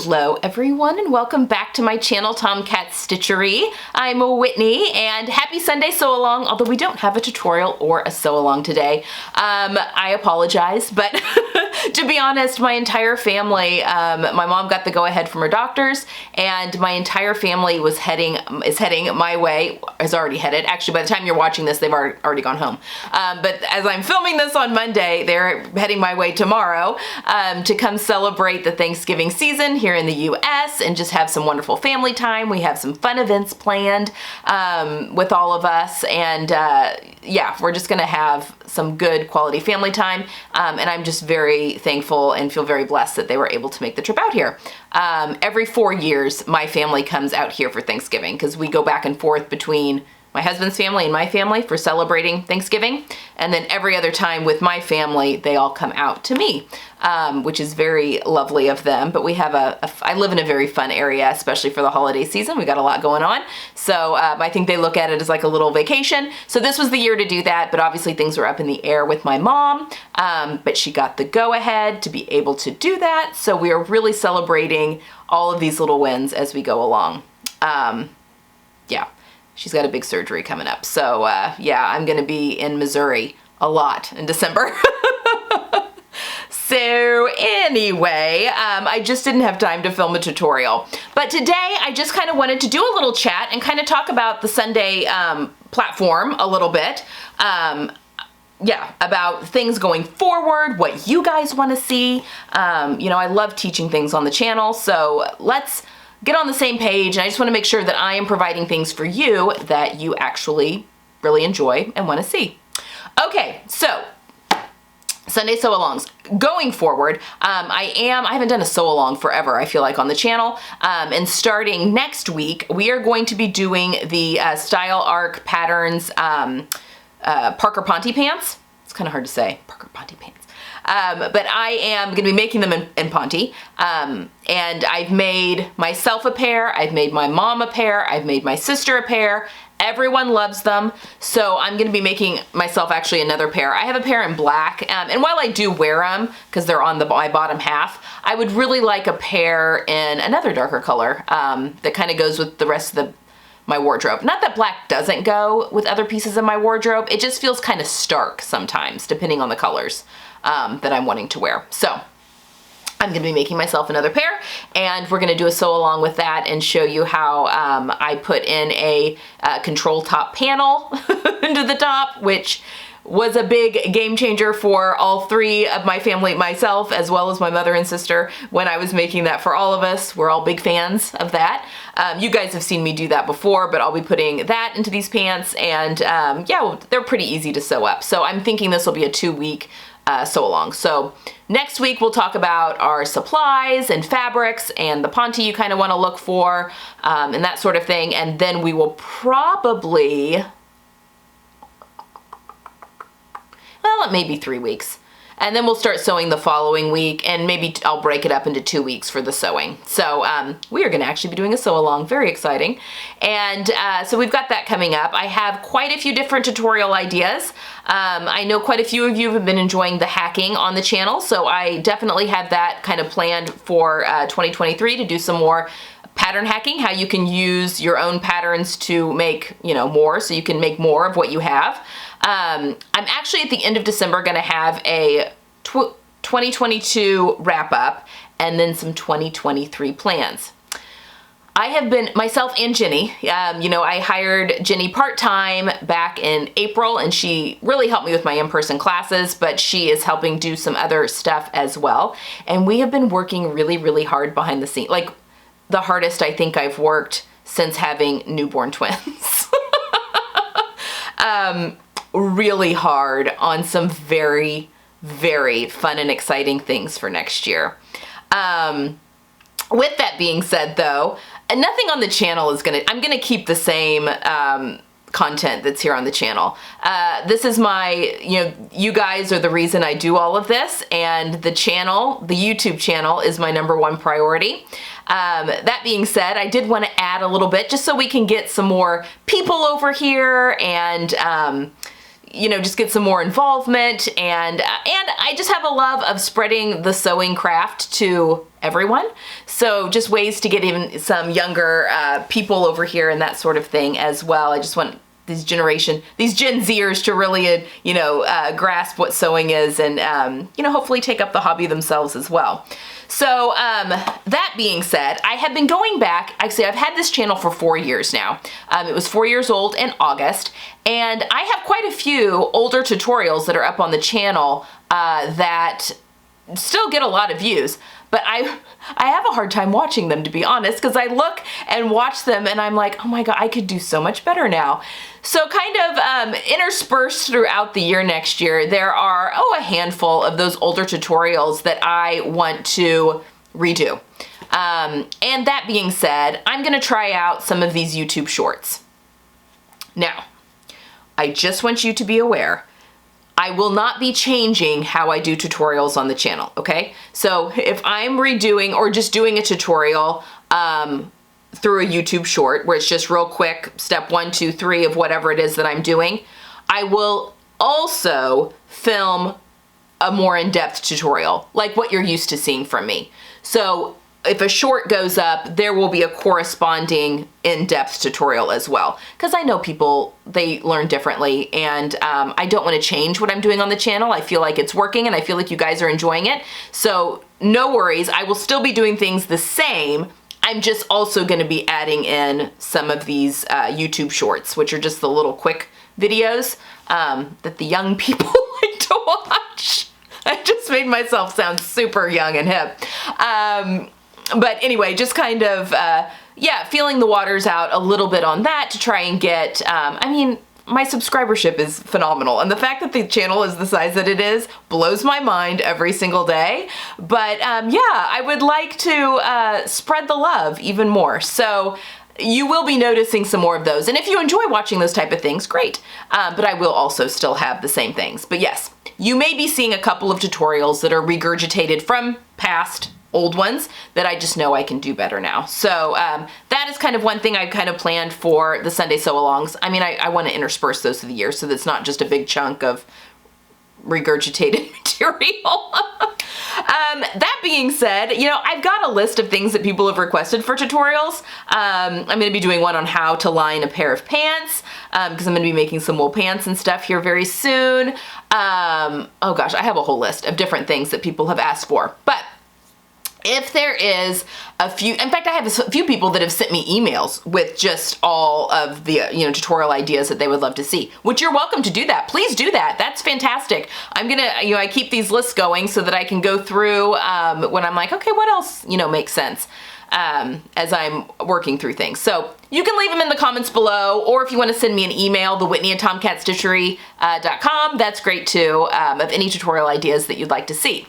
Hello everyone and welcome back to my channel, Tomcat Stitchery. I'm Whitney and happy Sunday sew along, although we don't have a tutorial or a sew along today. I apologize, but to be honest, my entire family, my mom got the go ahead from her doctors and my entire family is heading my way, is already headed. Actually, by the time you're watching this, they've already gone home. But as I'm filming this on Monday, they're heading my way tomorrow to come celebrate the Thanksgiving season here in the US and just have some wonderful family time. We have some fun events planned with all of us, and yeah, we're just gonna have some good quality family time, and I'm just very thankful and feel very blessed that they were able to make the trip out here. Every 4 years my family comes out here for Thanksgiving because we go back and forth between my husband's family and my family for celebrating Thanksgiving, and then every other time with my family they all come out to me, which is very lovely of them. But we have I live in a very fun area, especially for the holiday season. We got a lot going on, so I think they look at it as like a little vacation. So this was the year to do that, but obviously things were up in the air with my mom, but she got the go-ahead to be able to do that, so we are really celebrating all of these little wins as we go along. Yeah. She's got a big surgery coming up. So yeah, I'm gonna be in Missouri a lot in December. So anyway, I just didn't have time to film a tutorial. But today I just kind of wanted to do a little chat and kind of talk about the Sunday platform a little bit. Yeah, about things going forward, what you guys want to see. You know, I love teaching things on the channel, so let's get on the same page, and I just want to make sure that I am providing things for you that you actually really enjoy and want to see. Okay, so Sunday sew-alongs. Going forward, I haven't done a sew-along forever, I feel like, on the channel, and starting next week, we are going to be doing the Style Arc Patterns Parker Ponte pants. It's kind of hard to say, Parker Ponte pants. But I am going to be making them in ponte, and I've made myself a pair, I've made my mom a pair, I've made my sister a pair. Everyone loves them, so I'm going to be making myself actually another pair. I have a pair in black, and while I do wear them because they're on my bottom half, I would really like a pair in another darker color that kind of goes with the rest of my wardrobe. Not that black doesn't go with other pieces of my wardrobe, it just feels kind of stark sometimes depending on the colors that I'm wanting to wear. So I'm gonna be making myself another pair, and we're gonna do a sew along with that and show you how I put in a control top panel into the top, which was a big game changer for all three of my family, myself as well as my mother and sister, when I was making that for all of us. We're all big fans of that. You guys have seen me do that before, but I'll be putting that into these pants, and yeah, well, they're pretty easy to sew up. So I'm thinking this will be a 2-week sew along. So next week we'll talk about our supplies and fabrics and the ponte you kind of want to look for, and that sort of thing, and then we will probably, well, it may be 3 weeks. And then we'll start sewing the following week, and maybe I'll break it up into 2 weeks for the sewing. So we are gonna actually be doing a sew along, very exciting. And so we've got that coming up. I have quite a few different tutorial ideas. I know quite a few of you have been enjoying the hacking on the channel, so I definitely have that kind of planned for 2023 to do some more pattern hacking, how you can use your own patterns to make, you know, more, so you can make more of what you have. I'm actually at the end of December gonna have a 2022 wrap up and then some 2023 plans. I have been, myself and Jenny, you know, I hired Jenny part-time back in April, and she really helped me with my in-person classes, but she is helping do some other stuff as well. And we have been working really, really hard behind the scenes, like the hardest I think I've worked since having newborn twins. Really hard on some very, very fun and exciting things for next year. With that being said though, nothing on the channel is I'm gonna keep the same content that's here on the channel. This is my, you know, you guys are the reason I do all of this, and the channel, the YouTube channel, is my #1 priority. That being said, I did want to add a little bit just so we can get some more people over here and you know, just get some more involvement, and I just have a love of spreading the sewing craft to everyone. So just ways to get even some younger people over here and that sort of thing as well. I just want these Gen Zers to really, grasp what sewing is and, hopefully take up the hobby themselves as well. So that being said, I have been going back, actually I've had this channel for 4 years now. It was 4 years old in August, and I have quite a few older tutorials that are up on the channel that still get a lot of views, but I have a hard time watching them, to be honest, because I look and watch them and I'm like, oh my God, I could do so much better now. So kind of interspersed throughout the year next year, there are, a handful of those older tutorials that I want to redo. And that being said, I'm gonna try out some of these YouTube shorts. Now, I just want you to be aware, I will not be changing how I do tutorials on the channel, okay? So if I'm redoing or just doing a tutorial through a YouTube short where it's just real quick, step 1, 2, 3 of whatever it is that I'm doing, I will also film a more in-depth tutorial, like what you're used to seeing from me. So if a short goes up, there will be a corresponding in-depth tutorial as well. Because I know people, they learn differently, and I don't want to change what I'm doing on the channel. I feel like it's working and I feel like you guys are enjoying it. So no worries, I will still be doing things the same. I'm just also going to be adding in some of these YouTube shorts, which are just the little quick videos that the young people like to watch. I just made myself sound super young and hip. But anyway, just kind of, feeling the waters out a little bit on that to try and get, my subscribership is phenomenal. And the fact that the channel is the size that it is blows my mind every single day. But I would like to spread the love even more. So you will be noticing some more of those. And if you enjoy watching those type of things, great. But I will also still have the same things. But yes, you may be seeing a couple of tutorials that are regurgitated from past old ones that I just know I can do better now. So that is kind of one thing I've kind of planned for the Sunday sew-alongs. I want to intersperse those through the year so that's not just a big chunk of regurgitated material. That being said, I've got a list of things that people have requested for tutorials. I'm going to be doing one on how to line a pair of pants because I'm going to be making some wool pants and stuff here very soon. Oh gosh, I have a whole list of different things that people have asked for. But if there is a few, in fact, I have a few people that have sent me emails with just all of the, tutorial ideas that they would love to see, which you're welcome to do that. Please do that. That's fantastic. I'm gonna, I keep these lists going so that I can go through when I'm like, okay, what else, makes sense as I'm working through things. So you can leave them in the comments below, or if you want to send me an email, thewhitney@tomcatstitchery.com, that's great too, of any tutorial ideas that you'd like to see.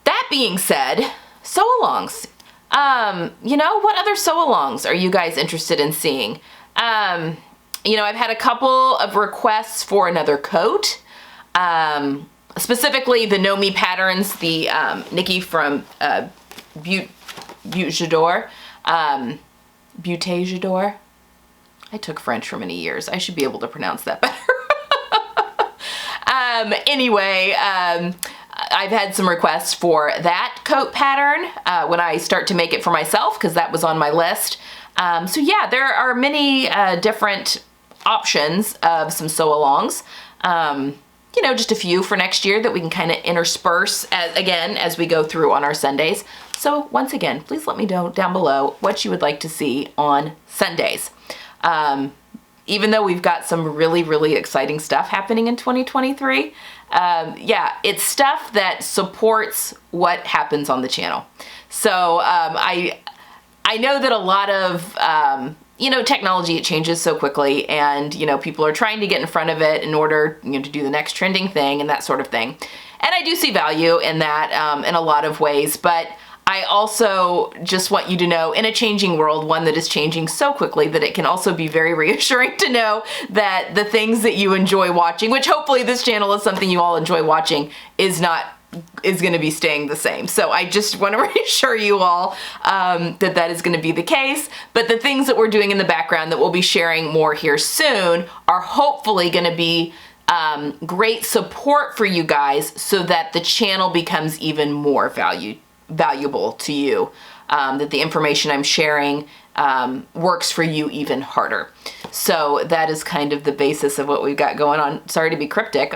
That being said, sew-alongs. What other sew-alongs are you guys interested in seeing? I've had a couple of requests for another coat. Specifically the Know Me patterns, the Nikki from Butajador. Butajador. I took French for many years. I should be able to pronounce that better. I've had some requests for that coat pattern when I start to make it for myself, because that was on my list. So yeah, there are many different options of some sew-alongs. Just a few for next year that we can kind of intersperse as we go through on our Sundays. So once again, please let me know down below what you would like to see on Sundays. Even though we've got some really, really exciting stuff happening in 2023, it's stuff that supports what happens on the channel. So I know that a lot of, technology, it changes so quickly, and, people are trying to get in front of it in order, to do the next trending thing and that sort of thing. And I do see value in that in a lot of ways, but I also just want you to know, in a changing world, one that is changing so quickly, that it can also be very reassuring to know that the things that you enjoy watching, which hopefully this channel is something you all enjoy watching, is going to be staying the same. So I just want to reassure you all that is going to be the case. But the things that we're doing in the background that we'll be sharing more here soon are hopefully going to be great support for you guys so that the channel becomes even more valuable to you, that the information I'm sharing works for you even harder. So that is kind of the basis of what we've got going on. Sorry to be cryptic.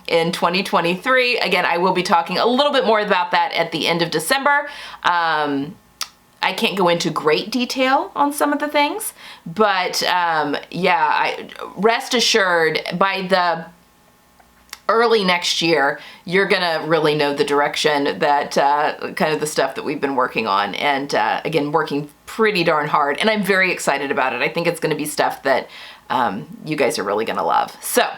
In 2023, again, I will be talking a little bit more about that at the end of December. I can't go into great detail on some of the things, but rest assured by the early next year, you're gonna really know the direction that kind of the stuff that we've been working on, and again, working pretty darn hard, and I'm very excited about it. I think it's gonna be stuff that you guys are really gonna love. So,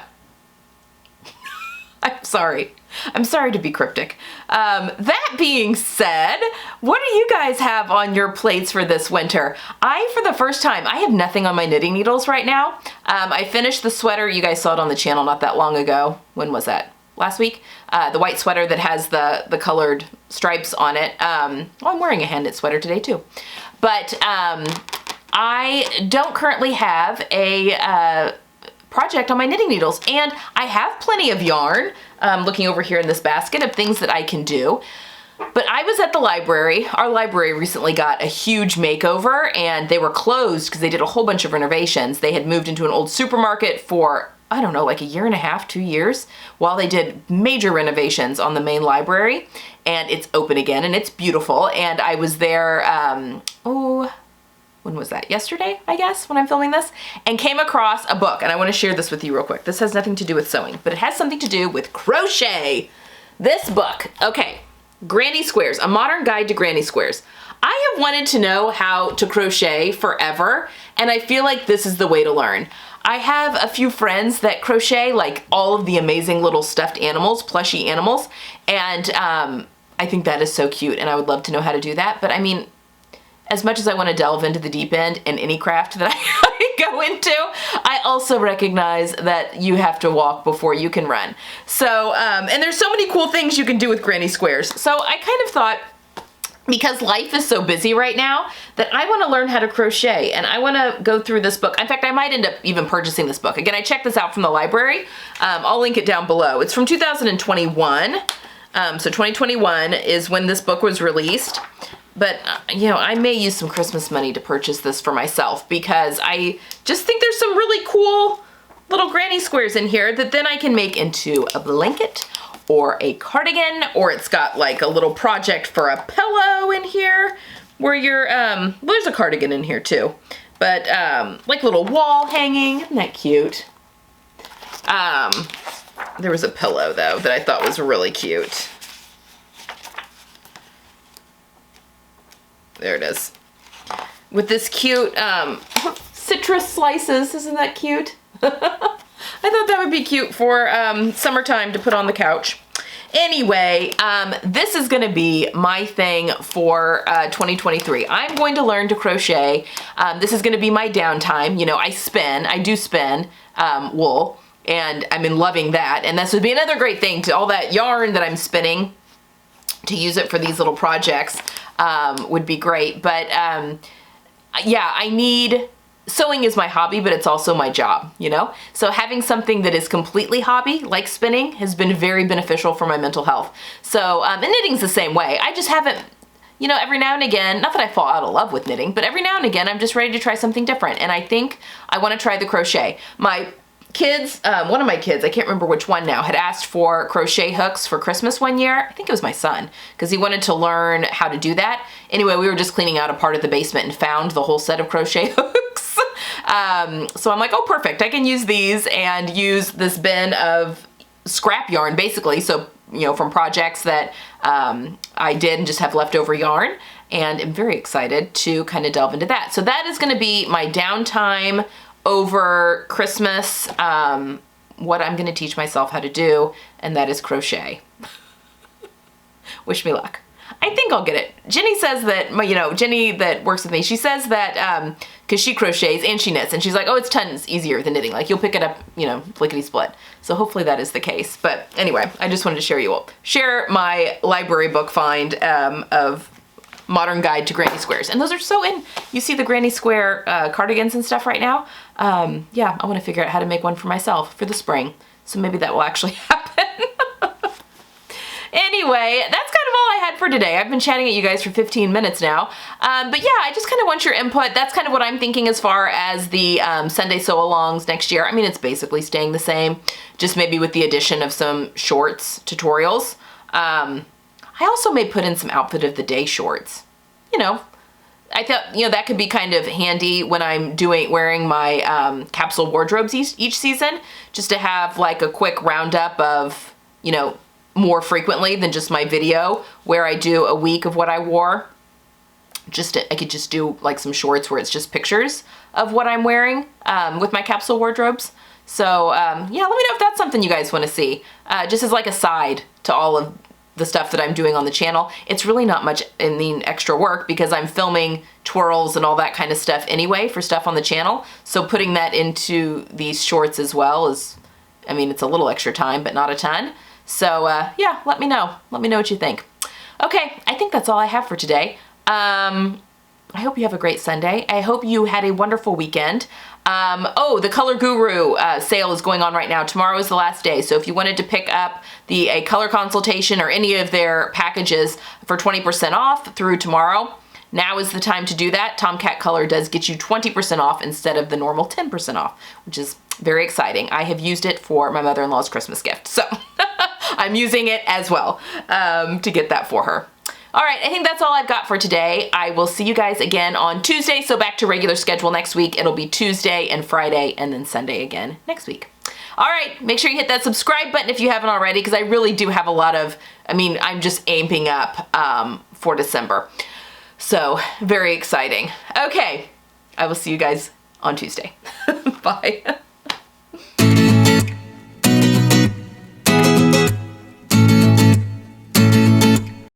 I'm sorry to be cryptic. That being said, what do you guys have on your plates for this winter? For the first time, I have nothing on my knitting needles right now. I finished the sweater. You guys saw it on the channel not that long ago. When was that? Last week? The white sweater that has the colored stripes on it. I'm wearing a hand knit sweater today too. But I don't currently have a project on my knitting needles, and I have plenty of yarn. Looking over here in this basket of things that I can do. But I was at the library. Our library recently got a huge makeover, and they were closed because they did a whole bunch of renovations. They had moved into an old supermarket for, I don't know, like a year and a half, 2 years, while they did major renovations on the main library. And it's open again, and it's beautiful. And I was there, when was that? Yesterday, I guess, when I'm filming this, and came across a book, and I want to share this with you real quick. This has nothing to do with sewing, but it has something to do with crochet. This book, okay, Granny Squares, A Modern Guide to Granny Squares. I have wanted to know how to crochet forever, and I feel like this is the way to learn. I have a few friends that crochet like all of the amazing little stuffed animals, plushy animals, and I think that is so cute, and I would love to know how to do that, but I mean, as much as I want to delve into the deep end in any craft that I go into, I also recognize that you have to walk before you can run. So, and there's so many cool things you can do with Granny Squares. So I kind of thought, because life is so busy right now, that I want to learn how to crochet, and I want to go through this book. In fact, I might end up even purchasing this book. Again, I checked this out from the library. I'll link it down below. It's from 2021. So 2021 is when this book was released. But, you know, I may use some Christmas money to purchase this for myself, because I just think there's some really cool little granny squares in here that then I can make into a blanket or a cardigan, or it's got like a little project for a pillow in here where you're, well, there's a cardigan in here too, but like little wall hanging. Isn't that cute? There was a pillow though that I thought was really cute. There it is. With this cute citrus slices. Isn't that cute? I thought that would be cute for summertime to put on the couch. Anyway, this is going to be my thing for 2023. I'm going to learn to crochet. This is going to be my downtime. You know, I do spin wool, and I'm loving that. And this would be another great thing, to all that yarn that I'm spinning, to use it for these little projects would be great. But yeah, sewing is my hobby, but it's also my job, you know? So having something that is completely hobby, like spinning, has been very beneficial for my mental health. So, and knitting's the same way. I just haven't, you know, every now and again, not that I fall out of love with knitting, but every now and again, I'm just ready to try something different. And I think I want to try the crochet. My kids, one of my kids, I can't remember which one now, had asked for crochet hooks for Christmas one year. I think it was my son, because he wanted to learn how to do that. Anyway, we were just cleaning out a part of the basement and found the whole set of crochet hooks. So I'm like, oh, perfect. I can use these and use this bin of scrap yarn, basically. So, you know, from projects that I did and just have leftover yarn. And I'm very excited to kind of delve into that. So that is going to be my downtime over Christmas, what I'm going to teach myself how to do, and that is crochet. Wish me luck. I think I'll get it. Jenny says that, you know, Jenny that works with me, she says that, because she crochets and she knits, and she's like, oh, it's tons easier than knitting. Like, you'll pick it up, you know, lickety split. So hopefully that is the case. But anyway, I just wanted to share my library book find of Modern Guide to Granny Squares. And those are so in. You see the Granny Square cardigans and stuff right now? Yeah, I want to figure out how to make one for myself for the spring. So maybe that will actually happen. Anyway, that's kind of all I had for today. I've been chatting at you guys for 15 minutes now. But yeah, I just kind of want your input. That's kind of what I'm thinking as far as the Sunday sew-alongs next year. I mean, it's basically staying the same, just maybe with the addition of some shorts tutorials. I also may put in some outfit of the day shorts. You know, I thought, you know, that could be kind of handy when I'm wearing my capsule wardrobes each season, just to have like a quick roundup of, you know, more frequently than just my video where I do a week of what I wore. I could just do like some shorts where it's just pictures of what I'm wearing with my capsule wardrobes. So yeah, let me know if that's something you guys want to see, just as like a side to all of the stuff that I'm doing on the channel. It's really not much extra work because I'm filming twirls and all that kind of stuff anyway for stuff on the channel. So putting that into these shorts as well is, I mean, it's a little extra time, but not a ton. So yeah, let me know. Let me know what you think. Okay, I think that's all I have for today. I hope you have a great Sunday. I hope you had a wonderful weekend. Oh, the Color Guru sale is going on right now. Tomorrow is the last day. So if you wanted to pick up a color consultation or any of their packages for 20% off through tomorrow, now is the time to do that. Tomcat Color does get you 20% off instead of the normal 10% off, which is very exciting. I have used it for my mother-in-law's Christmas gift. So I'm using it as well to get that for her. All right, I think that's all I've got for today. I will see you guys again on Tuesday, so back to regular schedule next week. It'll be Tuesday and Friday and then Sunday again next week. All right, make sure you hit that subscribe button if you haven't already, because I really do have a lot of, I mean, I'm just amping up for December. So very exciting. Okay, I will see you guys on Tuesday. Bye.